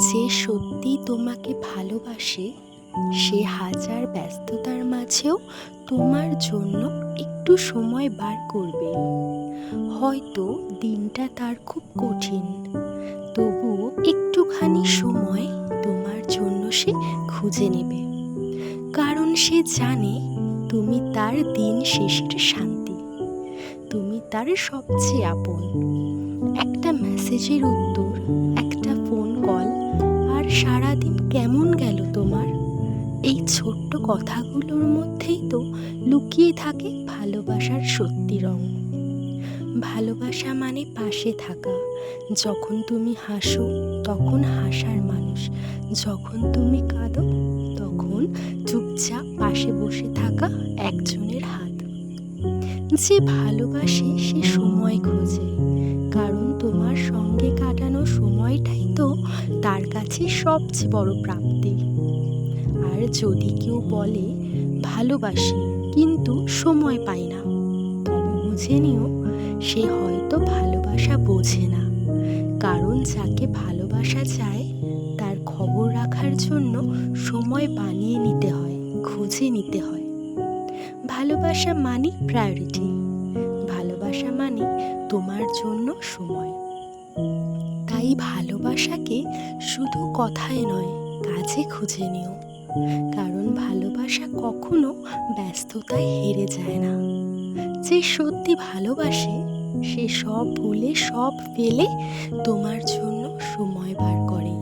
যে সত্যি তোমাকে ভালোবাসে সে হাজার ব্যস্ততার মাঝেও তোমার জন্য একটু সময় বার করবে। হয়তো দিনটা তার খুব কঠিন, তবুও একটুখানি সময় তোমার জন্য সে খুঁজে নেবে, কারণ সে জানে তুমি তার দিন শেষের শান্তি, তুমি তার সবচেয়ে আপন। একটা মেসেজের উত্তর, একটা ফোন কল, আর সারাদিন কেমন গেল তোমার, এই ছোট্ট কথাগুলোর মধ্যেই তো লুকিয়ে থাকে ভালোবাসার সত্যি রং। ভালোবাসা মানে পাশে থাকা, যখন তুমি হাসো তখন হাসার মানুষ, যখন তুমি কাঁদো তখন চুপচাপ পাশে বসে থাকা একজনের হাত। যে ভালোবাসে সে সময় খোঁজে, কারণ তোমার সঙ্গে কাটানো সময়টাই তো তার কাছে সবচেয়ে বড় প্রাপ্তি। আর যদি কেউ বলে ভালোবাসি কিন্তু সময় পাই না, তবে বুঝে নিও সে হয়তো ভালোবাসা বোঝে না, কারণ যাকে ভালোবাসা চায় তার খবর রাখার জন্য সময় বানিয়ে নিতে হয়, খুঁজে নিতে হয়। ভালোবাসা মানে প্রায়োরিটি, ভালোবাসা মানে তোমার জন্য সময়। তাই ভালোবাসাকে শুধু কথায় নয়, কাজে খুঁজে নিও, কারণ ভালোবাসা কখনো ব্যস্ততায় হেরে যায় না। যে সত্যি ভালোবাসে সে সব ভুলে সব ফেলে তোমার জন্য সময় বার করে।